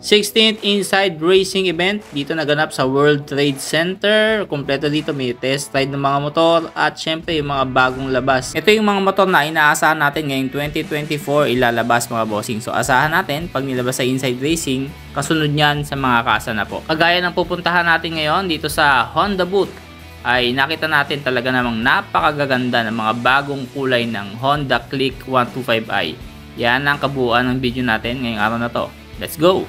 16th Inside Racing Event dito naganap sa World Trade Center. Kompleto dito, may test ride ng mga motor at syempre yung mga bagong labas. Ito yung mga motor na inaasahan natin ngayong 2024 ilalabas mga bossing. So asahan natin pag nilabas sa Inside Racing, kasunod niyan sa mga kasa na po. Kagaya ng pupuntahan natin ngayon dito sa Honda booth, ay nakita natin talaga namang napakagaganda ng mga bagong kulay ng Honda Click 125i. Yan ang kabuuan ng video natin ngayong araw na to. Let's go!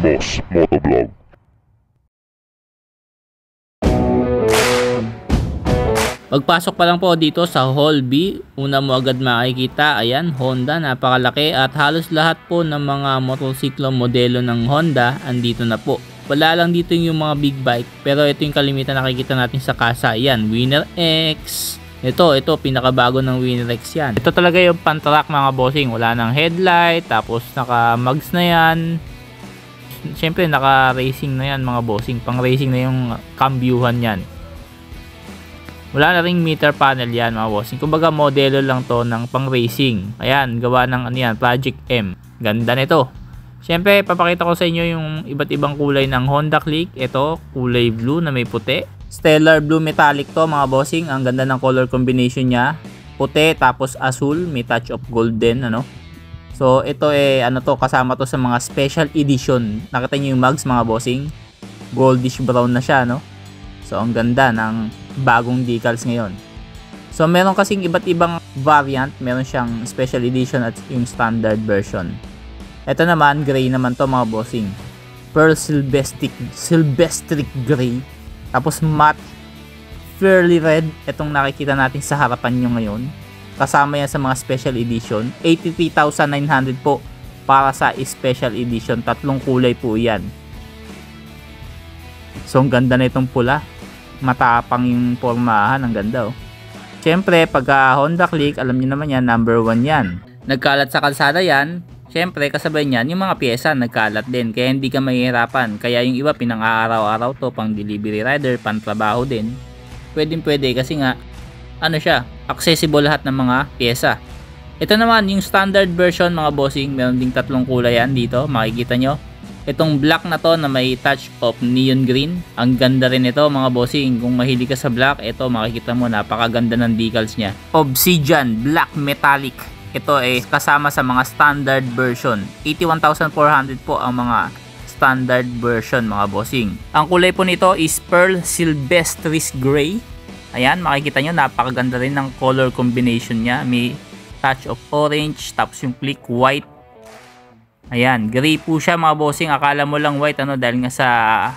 Boss Motovlog. Pagpasok pa lang po dito sa Hall B, una mo agad makikita, ayan, Honda, napakalaki at halos lahat po ng mga motorsiklo modelo ng Honda andito na po. Wala lang dito yung mga big bike, pero ito yung kalimitan nakikita natin sa kasa, ayan, Winner X. Ito, pinakabago ng Winner X yan. Ito talaga yung pan-track mga bossing, wala nang headlight, tapos naka-mugs na yan. Siyempre naka-racing na yan mga bossing, pang-racing na yung kambyuhan yan. Wala na ring meter panel yan mga bossing, kumbaga modelo lang to ng pang-racing. Ayan, gawa ng ano yan, Project M. Ganda nito. Siyempre papakita ko sa inyo yung iba't ibang kulay ng Honda Click. Ito, kulay blue na may puti. Stellar blue metallic to mga bossing, ang ganda ng color combination niya. Puti tapos asul, may touch of golden ano. So ito kasama to sa mga special edition. Nakita niyo yung mugs mga bossing, goldish brown na siya no. So ang ganda ng bagong decals ngayon. So meron kasing iba't ibang variant, meron siyang special edition at yung standard version. Ito naman gray naman to mga bossing, pearl sylvestric gray, tapos matte fairly red. Itong nakikita natin sa harapan nyo ngayon, kasama yan sa mga special edition. 83,900 po para sa special edition. Tatlong kulay po yan. So ang ganda na itong pula, matapang yung pormahan, ang ganda oh. Siyempre pagka Honda Click, alam niyo naman yan, number 1 yan. Nagkalat sa kalsada yan. Siyempre kasabay niyan yung mga pyesa nagkalat din, kaya hindi ka mahihirapan. Kaya yung iba pinang-araw-araw to, pang delivery rider, pang trabaho din. Pwede kasi nga ano siya, accessible lahat ng mga pyesa. Ito naman yung standard version mga bossing, meron ding tatlong kulay yan dito, makikita nyo. Itong black na to na may touch of neon green, ang ganda rin ito mga bossing. Kung mahilig ka sa black, ito makikita mo, napakaganda ng decals nya. Obsidian black metallic, ito kasama sa mga standard version. 81,400 po ang mga standard version mga bossing. Ang kulay po nito is pearl sylvestris gray. Ayan, makikita nyo, napakaganda rin ng color combination niya. May touch of orange, tapos yung click white. Ayan, gray po siya mga bossing. Akala mo lang white ano, dahil nga sa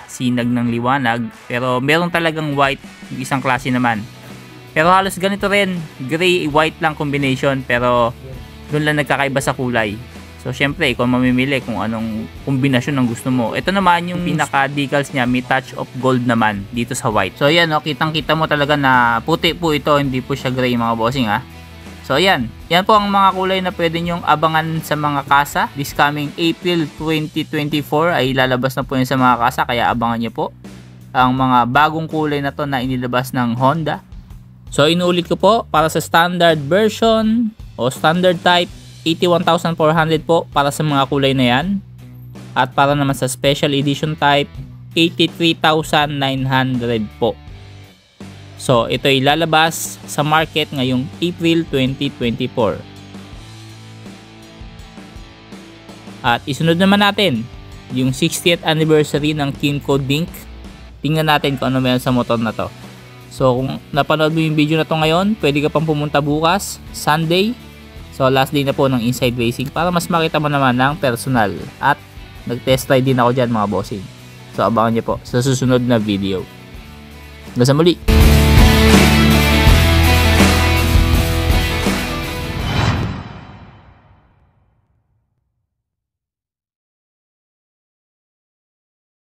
sinag ng liwanag. Pero meron talagang white, yung isang klase naman. Pero halos ganito rin, gray white lang combination, pero doon lang nagkakaiba sa kulay. So syempre ikaw mamimili kung anong kombinasyon ng gusto mo. Ito naman yung pinaka decals niya, may touch of gold naman dito sa white. So ayan oh, kitang-kita mo talaga na puti po ito, hindi po siya gray mga bossing ha. So ayan, yan po ang mga kulay na pwede nyong abangan sa mga kasa. This coming April 2024 ay lalabas na po yun sa mga kasa, kaya abangan nyo po ang mga bagong kulay na to na inilabas ng Honda. So inuulit ko po, para sa standard version o standard type, 81,400 po para sa mga kulay na yan. At para naman sa special edition type, 83,900 po. So ito ay lalabas sa market ngayong April 2024. At isunod naman natin yung 60th anniversary ng Kymco Dink. Tingnan natin kung ano meron sa motor na to. So kung napanood mo yung video na to ngayon, pwede ka pang pumunta bukas, Sunday. So last day na po ng Inside Racing, para mas makita mo naman ng personal. At nag-test ride din ako dyan mga bossing. So abangan nyo po sa susunod na video. Hanggang sa muli!